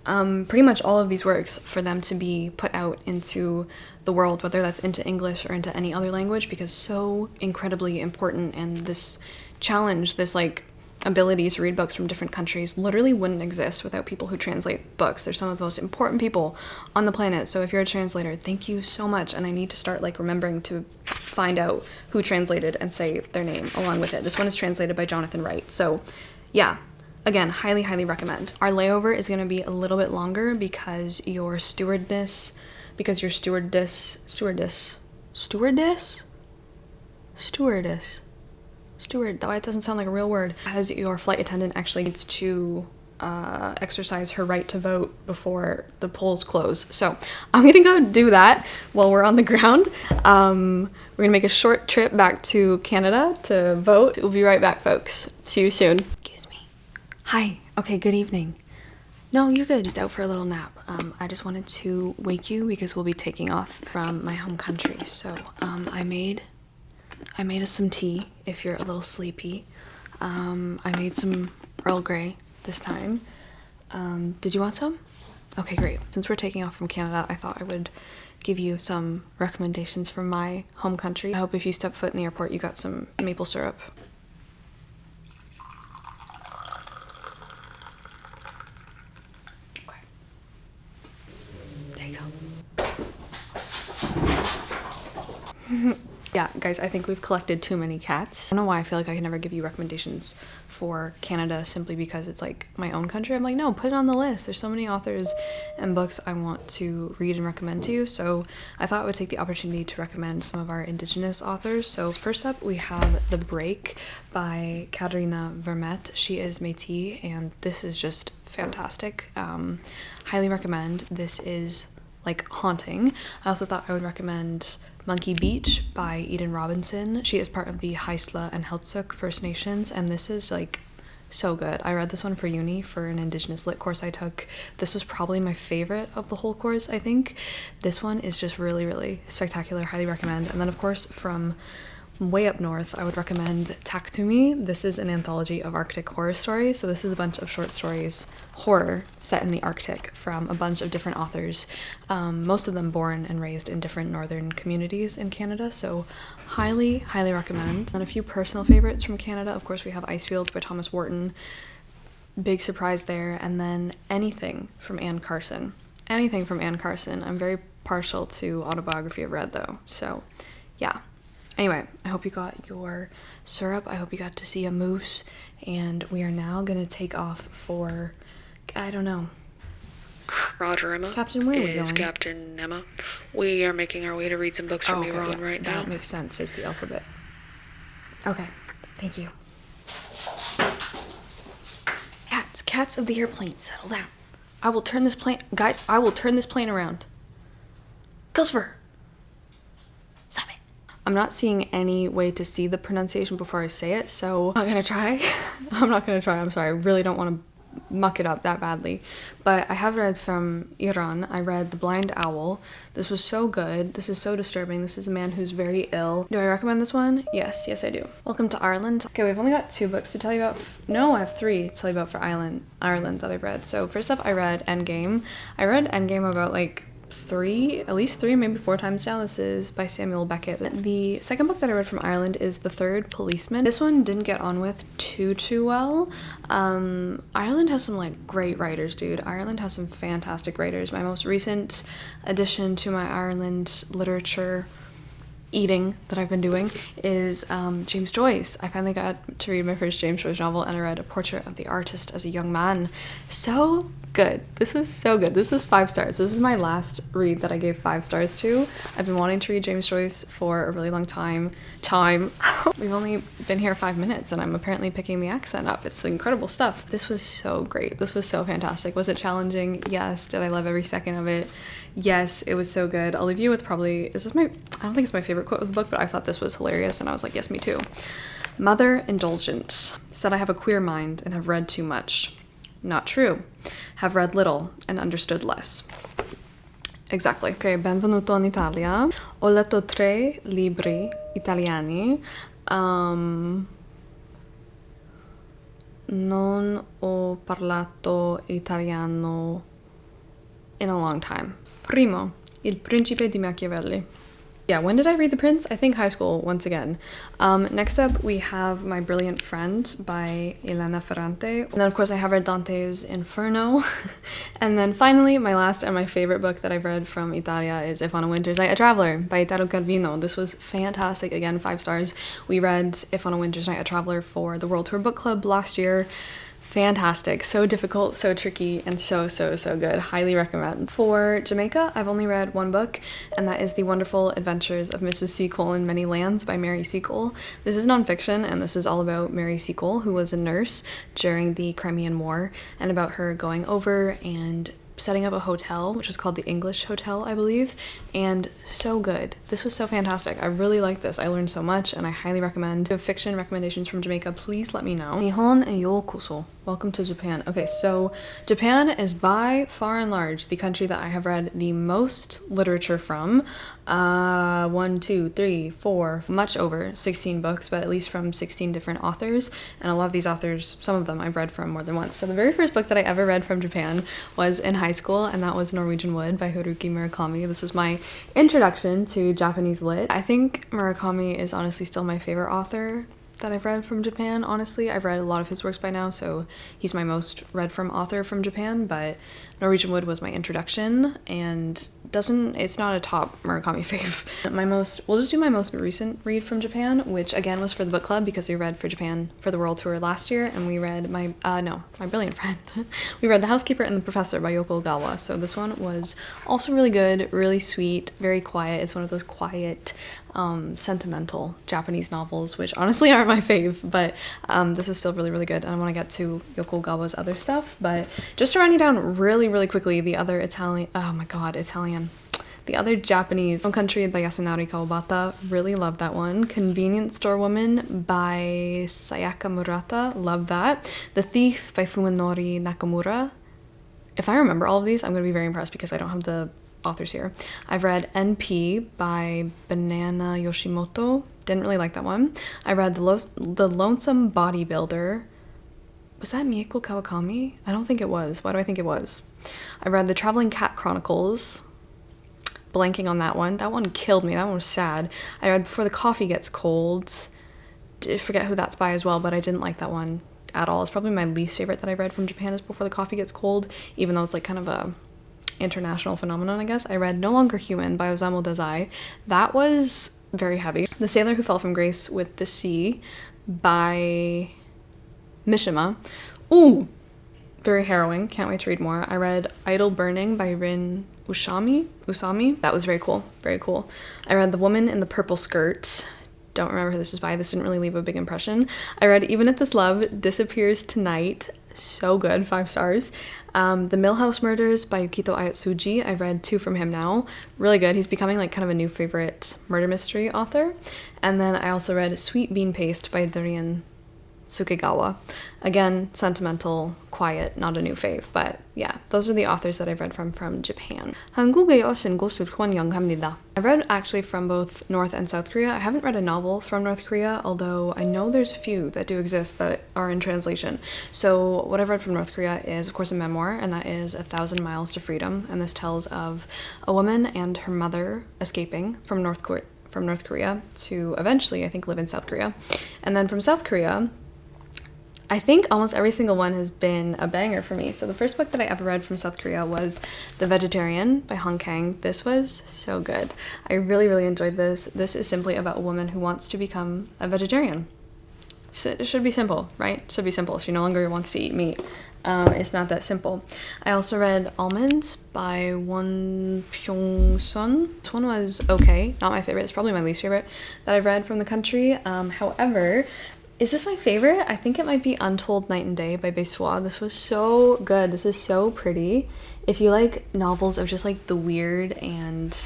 pretty much all of these works for them to be put out into the world, whether that's into English or into any other language, because so incredibly important. And this challenge, this like ability to read books from different countries, literally wouldn't exist without people who translate books. They're some of the most important people on the planet. So if you're a translator, thank you so much. And I need to start like remembering to find out who translated and say their name along with it. This one is translated by Jonathan Wright. So yeah, again, highly, highly recommend. Our layover is going to be a little bit longer because your stewardess, steward, though it doesn't sound like a real word, as your flight attendant actually needs to exercise her right to vote before the polls close. So I'm gonna go do that while we're on the ground. We're gonna make a short trip back to Canada to vote. We'll be right back, folks. See you soon. Excuse me. Hi. Okay, good evening. No, you're good. Just out for a little nap. I just wanted to wake you because we'll be taking off from my home country. So I made us some tea if you're a little sleepy. I made some Earl Grey this time. Did you want some? Okay, great. Since we're taking off from Canada, I thought I would give you some recommendations from my home country. I hope if you step foot in the airport, you got some maple syrup. Okay. There you go. Yeah, guys, I think we've collected too many cats. I don't know why I feel like I can never give you recommendations for Canada simply because it's like my own country. I'm like, no, put it on the list. There's so many authors and books I want to read and recommend to you. So I thought I would take the opportunity to recommend some of our Indigenous authors. So first up, we have The Break by Katarina Vermette. She is Métis, and this is just fantastic. Highly recommend. This is like haunting. I also thought I would recommend Monkey Beach by Eden Robinson. She is part of the Haisla and Heiltsuk First Nations, and this is like so good. I read this one for uni for an Indigenous lit course I took. This was probably my favorite of the whole course, I think. This one is just really, really spectacular. Highly recommend. And then of course from way up north, I would recommend Taktumi. This is an anthology of Arctic horror stories. So this is a bunch of short stories, horror, set in the Arctic from a bunch of different authors, most of them born and raised in different northern communities in Canada. So highly, highly recommend. And a few personal favorites from Canada. Of course, we have Icefields by Thomas Wharton. Big surprise there. And then anything from Anne Carson. Anything from Anne Carson. I'm very partial to autobiography of Red though. So yeah. Anyway, I hope you got your syrup. I hope you got to see a moose. And we are now going to take off for, I don't know. Roger, Emma. Captain, where are we going? Captain Emma. We are making our way to read some books from Iran right now. That makes sense. It's the alphabet. Okay. Thank you. Cats of the airplane, settle down. I will turn this plane, guys, I will turn this plane around. Gulliver. Stop it. I'm not seeing any way to see the pronunciation before I say it, so I'm not gonna try. I'm sorry. I really don't want to muck it up that badly. But I have read from Iran. I read The Blind Owl. This was so good. This is so disturbing. This is a man who's very ill. Do I recommend this one? Yes, I do. Welcome to Ireland. Okay, we've only got 2 books to tell you about. No, I have 3 to tell you about for Ireland that I've read. So first up, I read Endgame. I read Endgame about like at least 3, maybe 4 times now. This is by Samuel Beckett. The second book that I read from Ireland is The Third Policeman. This one didn't get on with too well. Ireland has some like great writers, dude. Ireland has some fantastic writers. My most recent addition to my Ireland literature eating that I've been doing is James Joyce. I finally got to read my first James Joyce novel, and I read A Portrait of the Artist as a Young Man. So good. This was so good. This was 5 stars. This was my last read that I gave 5 stars to. I've been wanting to read James Joyce for a really long time. We've only been here 5 minutes and I'm apparently picking the accent up. It's incredible stuff. This was so great. This was so fantastic. Was it challenging? Yes. Did I love every second of it? Yes, it was so good. I'll leave you with probably, I don't think it's my favorite quote of the book, but I thought this was hilarious and I was like, yes, me too. Mother Indulgent said I have a queer mind and have read too much. Not true. Have read little and understood less. Exactly. Ok, benvenuto in Italia. Ho letto 3 libri italiani. Non ho parlato italiano in a long time. Primo, Il Principe di Machiavelli. Yeah, when did I read The Prince? I think high school, once again. Next up, we have My Brilliant Friend by Elena Ferrante. And then, of course, I have read Dante's Inferno. And then finally, my last and my favorite book that I've read from Italia is If on a Winter's Night, A Traveler by Italo Calvino. This was fantastic. Again, 5 stars. We read If on a Winter's Night, A Traveler for the World Tour Book Club last year. Fantastic. So difficult, so tricky, and so good. Highly recommend. For Jamaica, I've only read 1 book, and that is The Wonderful Adventures of Mrs. Seacole in Many Lands by Mary Seacole. This is nonfiction, and this is all about Mary Seacole, who was a nurse during the Crimean War, and about her going over and setting up a hotel, which was called the English Hotel, I believe, and so good. This was so fantastic. I really liked this. I learned so much, and I highly recommend. If you have fiction recommendations from Jamaica, please let me know. Nihon e yokoso. Welcome to Japan. Okay, so Japan is by far and large the country that I have read the most literature from. 1, 2, 3, 4, much over 16 books, but at least from 16 different authors. And a lot of these authors, some of them I've read from more than once. So the very first book that I ever read from Japan was in high school, and that was Norwegian Wood by Haruki Murakami. This was my introduction to Japanese lit. I think Murakami is honestly still my favorite author that I've read from Japan. Honestly, I've read a lot of his works by now, so he's my most read from author from Japan, but Norwegian Wood was my introduction, and it's not a top Murakami fave. We'll just do my most recent read from Japan, which again was for the book club because we read for Japan for the world tour last year, and we read My Brilliant Friend. We read The Housekeeper and the Professor by Yoko Ogawa. So this one was also really good, really sweet, very quiet. It's one of those quiet, sentimental Japanese novels, which honestly aren't my fave, but this is still really good, and I want to get to Yoko Ogawa's other stuff. But just to run you down really quickly, the other Japanese Home Country by Yasunari Kawabata, really loved that one. Convenience Store Woman by Sayaka Murata, love that. The Thief by Fuminori Nakamura. If I remember all of these, I'm going to be very impressed because I don't have the authors here. I've read NP by Banana Yoshimoto, didn't really like that one. I read The Lonesome Bodybuilder. Was that Mieko Kawakami? I don't think it was. Why do I think it was? I read The Traveling Cat Chronicles. Blanking on that one. That one killed me. That one was sad. I read Before the Coffee Gets Cold. Did forget who that's by as well, but I didn't like that one at all. It's probably my least favorite that I read from Japan is Before the Coffee Gets Cold, even though it's like kind of a international phenomenon, I guess. I read No Longer Human by Osamu Dazai. That was very heavy. The Sailor Who Fell from Grace with the Sea by Mishima. Ooh, very harrowing. Can't wait to read more. I read Idle Burning by Rin Usami. That was very cool. I read The Woman in the Purple Skirt. Don't remember who this is by. This didn't really leave a big impression. I read Even If This Love Disappears Tonight. So good, 5 stars. The Millhouse Murders by Yukito Ayatsuji. I've read 2 from him now. Really good. He's becoming like kind of a new favorite murder mystery author. And then I also read Sweet Bean Paste by Dorian Tsukegawa. Again, sentimental, quiet, not a new fave, but yeah, those are the authors that I've read from Japan. 한국에 오신 것을 환영합니다. I've read actually from both North and South Korea. I haven't read a novel from North Korea, although I know there's a few that do exist that are in translation. So what I've read from North Korea is, of course, a memoir, and that is 1,000 Miles to Freedom, and this tells of a woman and her mother escaping from North Korea to eventually, I think, live in South Korea. And then from South Korea, I think almost every single one has been a banger for me. So the first book that I ever read from South Korea was The Vegetarian by Hong Kang. This was so good. I really, really enjoyed this. This is simply about a woman who wants to become a vegetarian. So it should be simple, right? It should be simple. She no longer wants to eat meat. It's not that simple. I also read Almonds by Won Pyong-sun. This one was okay. Not my favorite. It's probably my least favorite that I've read from the country. However, is this my favorite? I think it might be Untold Night and Day by Bae-swa. This was so good. This is so pretty. If you like novels of just like the weird and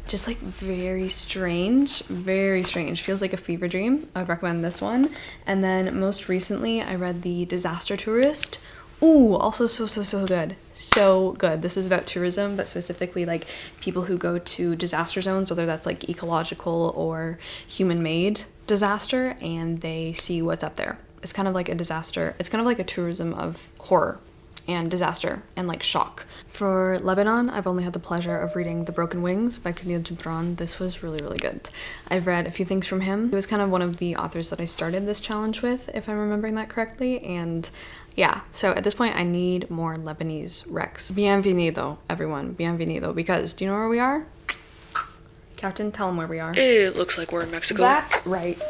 just like very strange, feels like a fever dream, I would recommend this one. And then most recently I read The Disaster Tourist. Ooh, also so good. So good. This is about tourism, but specifically like people who go to disaster zones, whether that's like ecological or human-made disaster, and they see what's up there. It's kind of like a disaster. It's kind of like a tourism of horror and disaster and like shock. For Lebanon, I've only had the pleasure of reading The Broken Wings by Khalil Gibran. This was really, really good. I've read a few things from him. He was kind of one of the authors that I started this challenge with, if I'm remembering that correctly, and yeah, so at this point I need more Lebanese recs. Bienvenido, everyone. Bienvenido, because do you know where we are? Captain, tell them where we are. It looks like we're in Mexico. That's right.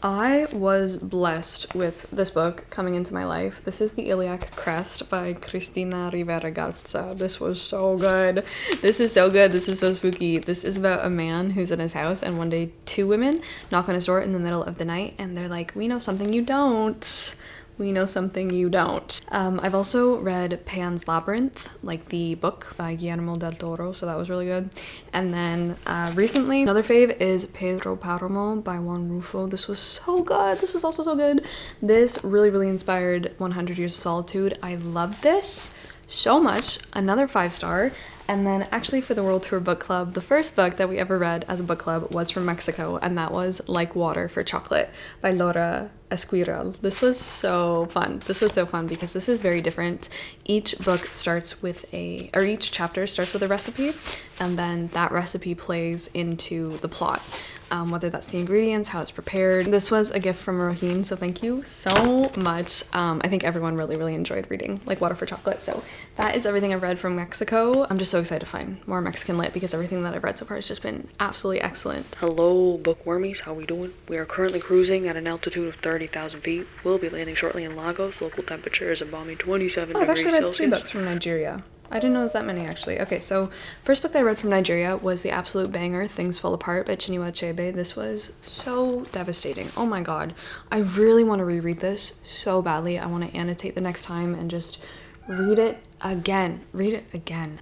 I was blessed with this book coming into my life. This is The Iliac Crest by Cristina Rivera Garza. This was so good. This is so good. This is so spooky. This is about a man who's in his house, and one day two women knock on his door in the middle of the night, and they're like, "We know something you don't. We know something you don't." I've also read Pan's Labyrinth, like the book by Guillermo del Toro, so that was really good. And then recently, another fave is Pedro Paramo by Juan Rufo. This was so good. This was also so good. This really, really inspired 100 Years of Solitude. I loved this so much. Another 5-star. And then actually for the World Tour Book Club, the first book that we ever read as a book club was from Mexico, and that was Like Water for Chocolate by Laura Esquiral. This was so fun. This was so fun because this is very different. Each book starts with each chapter starts with a recipe, and then that recipe plays into the plot. Whether that's the ingredients, how it's prepared. This was a gift from Roheen, so thank you so much. I think everyone really, really enjoyed reading Like Water for Chocolate. So that is everything I've read from Mexico. I'm just so excited to find more Mexican lit because everything that I've read so far has just been absolutely excellent. Hello, bookwormies. How we doing? We are currently cruising at an altitude of 30,000 feet. We'll be landing shortly in Lagos. Local temperature is a balmy 27 degrees I've actually read Celsius. 3 books from Nigeria. I didn't know it was that many, actually. Okay, so first book that I read from Nigeria was the absolute banger, Things Fall Apart by Chinua Achebe. This was so devastating. Oh my god. I really want to reread this so badly. I want to annotate the next time and just read it again. Read it again.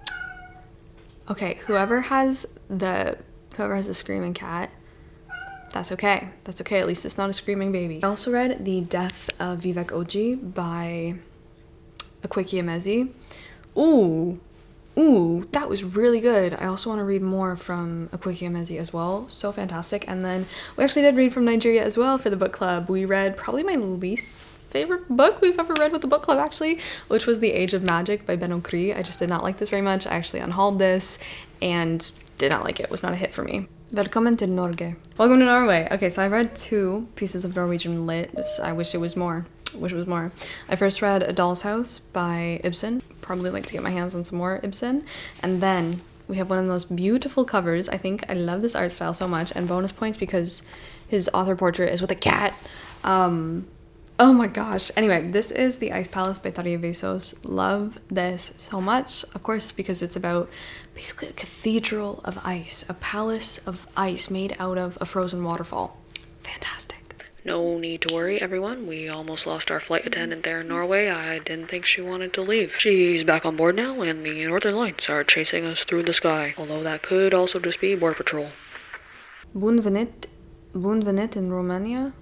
Okay, whoever has the screaming cat, that's okay. That's okay. At least it's not a screaming baby. I also read The Death of Vivek Oji by Akwaeke Emezi. Ooh, that was really good. I also want to read more from Akwaeke Emezi as well. So fantastic. And then we actually did read from Nigeria as well for the book club. We read probably my least favorite book we've ever read with the book club, actually, which was The Age of Magic by Ben Okri. I just did not like this very much. I actually unhauled this and did not like it. It was not a hit for me. Velkommen til Norge. Welcome to Norway. Okay, so I read 2 pieces of Norwegian lit. I wish it was more. I first read A Doll's House by Ibsen. Probably like to get my hands on some more Ibsen. And then we have one of those beautiful covers. I think I love this art style so much. And bonus points because his author portrait is with a cat. Oh my gosh. Anyway, this is The Ice Palace by Tarja Vesos. Love this so much. Of course, because it's about basically a cathedral of ice. A palace of ice made out of a frozen waterfall. Fantastic. No need to worry, everyone. We almost lost our flight attendant there in Norway. I didn't think she wanted to leave. She's back on board now, and the northern lights are chasing us through the sky. Although that could also just be Border Patrol. Bun venit in Romania.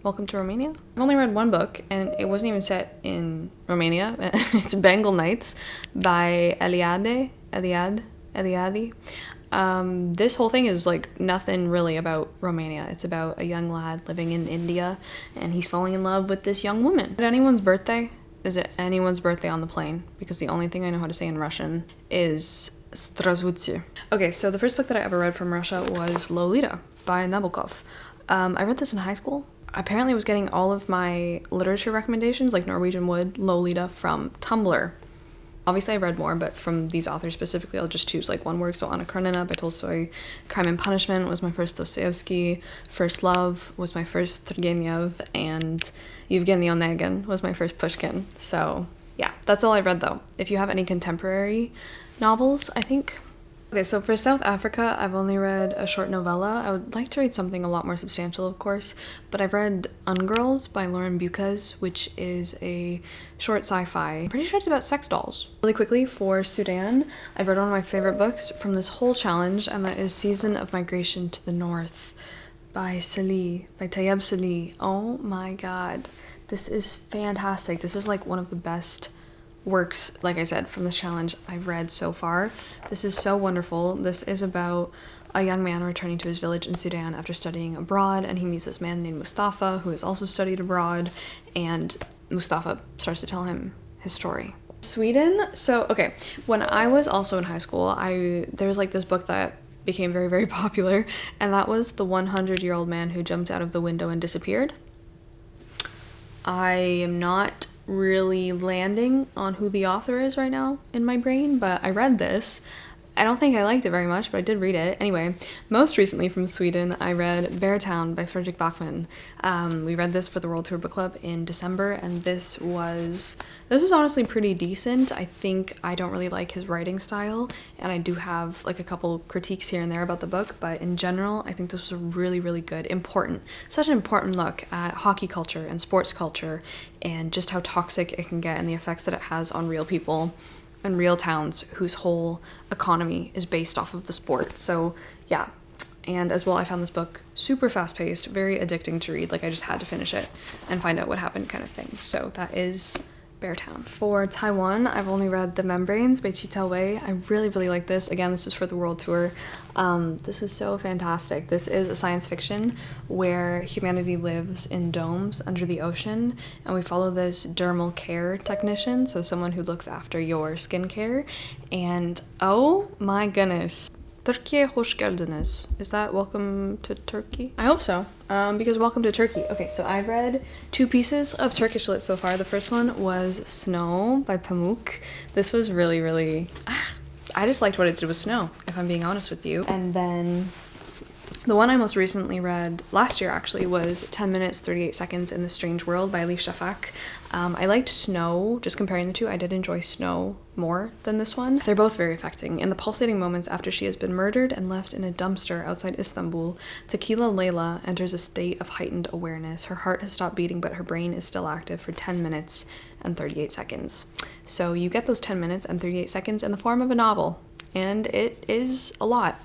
Welcome to Romania. I've only read one book, and it wasn't even set in Romania. It's Bengal Nights by Eliade. This whole thing is like nothing really about Romania. It's about a young lad living in India, and he's falling in love with this young woman. Is it anyone's birthday? Is it anyone's birthday on the plane? Because the only thing I know how to say in Russian is Zdravstvuyte. Okay, so the first book that I ever read from Russia was Lolita by Nabokov. I read this in high school. Apparently I was getting all of my literature recommendations, like Norwegian Wood, Lolita, from Tumblr. Obviously I read more, but from these authors specifically, I'll just choose like one work. So Anna Karenina by Tolstoy, Crime and Punishment was my first Dostoevsky, First Love was my first Turgenev, and Yevgeny Onegin was my first Pushkin. So yeah, that's all I've read though. If you have any contemporary novels, I think. Okay, so for South Africa, I've only read a short novella. I would like to read something a lot more substantial, of course, but I've read Ungirls by Lauren Bucas, which is a short sci-fi. I'm pretty sure it's about sex dolls. Really quickly, for Sudan, I've read one of my favorite books from this whole challenge, and that is Season of Migration to the North by Tayeb Salih. Oh my god, this is fantastic. This is like one of the best works, like I said, from this challenge I've read so far. This is so wonderful. This is about a young man returning to his village in Sudan after studying abroad, and he meets this man named Mustafa who has also studied abroad, and Mustafa starts to tell him his story. Sweden, so okay, when I was also in high school, there was like this book that became very, very popular, and that was The 100-Year-Old Man Who Jumped Out of the Window and Disappeared. I am not really landing on who the author is right now in my brain, but I read this. I don't think I liked it very much, but I did read it. Anyway, most recently from Sweden, I read Bear Town by Fredrik Backman. We read this for the World Tour Book Club in December, and this was honestly pretty decent. I think I don't really like his writing style, and I do have like a couple critiques here and there about the book, but in general, I think this was a really, really good, such an important look at hockey culture and sports culture, and just how toxic it can get and the effects that it has on real people and real towns whose whole economy is based off of the sport. So yeah, and as well, I found this book super fast-paced, very addicting to read. Like, I just had to finish it and find out what happened kind of thing. So that is Bear Town. For Taiwan, I've only read The Membranes by Chi Tao Wei. I really, really like this. Again, this is for the World Tour. This was so fantastic. This is a science fiction where humanity lives in domes under the ocean, and we follow this dermal care technician, so someone who looks after your skincare, and oh my goodness. Turkiye hoş geldiniz. Is that welcome to Turkey? I hope so, because welcome to Turkey. Okay, so I read 2 pieces of Turkish lit so far. The first one was Snow by Pamuk. This was really, really... I just liked what it did with snow, if I'm being honest with you. And then the one I most recently read last year actually was 10 minutes 38 seconds in the Strange World by Elif Shafak. I liked Snow. Just comparing the two, I did enjoy Snow more than this one. They're both very affecting. In the pulsating moments after she has been murdered and left in a dumpster outside Istanbul, Tequila Layla enters a state of heightened awareness. Her heart has stopped beating, but her brain is still active for 10 minutes and 38 seconds. So you get those 10 minutes and 38 seconds in the form of a novel, and it is a lot.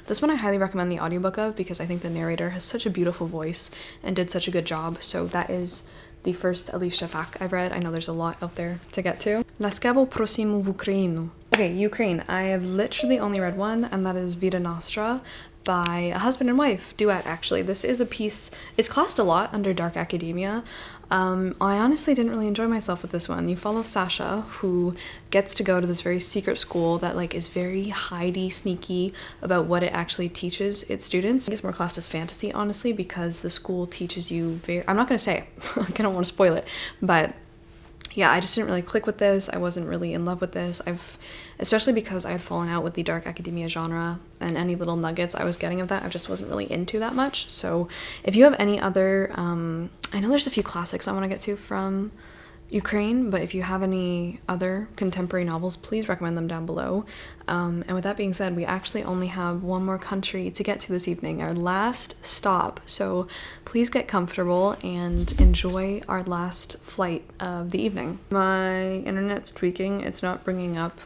This one I highly recommend the audiobook of, because I think the narrator has such a beautiful voice and did such a good job. So that is the first Elif Shafak I've read. I know there's a lot out there to get to. Laskavo prosím v Ukrajinu. Okay, Ukraine. I have literally only read one, and that is Vida Nostra by a husband and wife duet, actually. This is a piece, it's classed a lot under dark academia. I honestly didn't really enjoy myself with this one. You follow Sasha, who gets to go to this very secret school that like is very hidey, sneaky about what it actually teaches its students. I think it's more classed as fantasy, honestly, because the school teaches you I'm not gonna say, I don't want to spoil it, but yeah, I just didn't really click with this. I wasn't really in love with this. Especially because I had fallen out with the dark academia genre, and any little nuggets I was getting of that, I just wasn't really into that much. So if you have any other, I know there's a few classics I want to get to from Ukraine, but if you have any other contemporary novels, please recommend them down below. And with that being said, we actually only have one more country to get to this evening, our last stop. So please get comfortable and enjoy our last flight of the evening. My internet's tweaking. It's not bringing up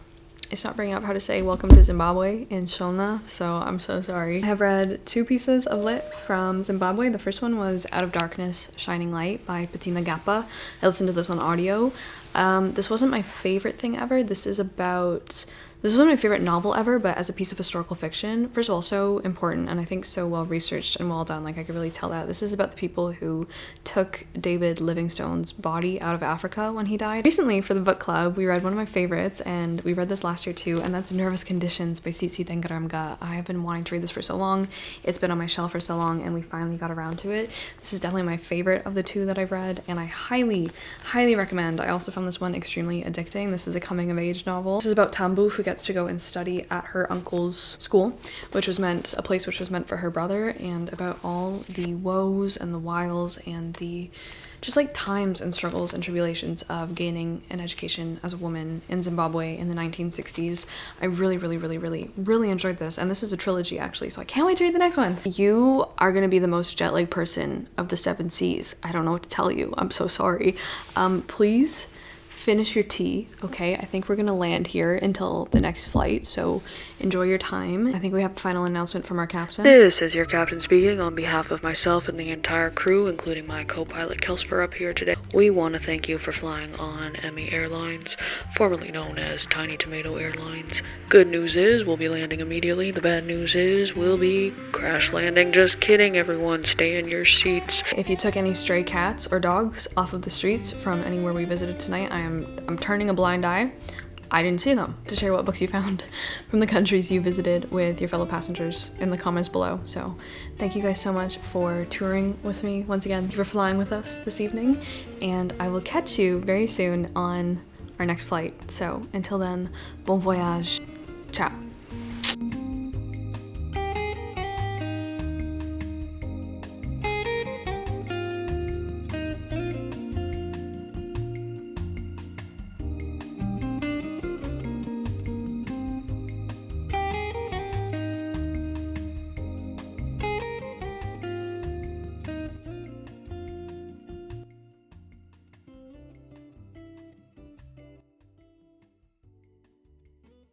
It's not bringing up how to say welcome to Zimbabwe in Shona, so I'm so sorry. I have read 2 pieces of lit from Zimbabwe. The first one was Out of Darkness, Shining Light by Patina Gappa. I listened to this on audio. This wasn't my favorite thing ever. This wasn't my favorite novel ever, but as a piece of historical fiction, first of all, so important and I think so well researched and well done. Like, I could really tell that. This is about the people who took David Livingstone's body out of Africa when he died. Recently, for the book club, we read one of my favorites, and we read this last year too, and that's Nervous Conditions by Tsitsi Tengramga. I have been wanting to read this for so long. It's been on my shelf for so long, and we finally got around to it. This is definitely my favorite of the 2 that I've read, and I highly, highly recommend. I also found this one extremely addicting. This is a coming-of-age novel. This is about Tambu, who gets to go and study at her uncle's school, a place which was meant for her brother, and about all the woes and the wiles and the just like times and struggles and tribulations of gaining an education as a woman in Zimbabwe in the 1960s. I really, really, really, really, really enjoyed this, and this is a trilogy actually, so I can't wait to read the next one. You are gonna be the most jet-lagged person of the 7 seas. I don't know what to tell you. I'm so sorry. Please finish your tea, okay? I think we're gonna land here until the next flight, so enjoy your time. I think we have a final announcement from our captain. This is your captain speaking on behalf of myself and the entire crew, including my co-pilot Kelsifer up here today. We want to thank you for flying on Emmy Airlines, formerly known as Tiny Tomato Airlines. Good news is we'll be landing immediately. The bad news is we'll be crash landing. Just kidding, everyone. Stay in your seats. If you took any stray cats or dogs off of the streets from anywhere we visited tonight, I'm turning a blind eye. I didn't see them. To share what books you found from the countries you visited with your fellow passengers in the comments below. So thank you guys so much for touring with me once again. Thank you for flying with us this evening, and I will catch you very soon on our next flight. So until then, bon voyage. Ciao.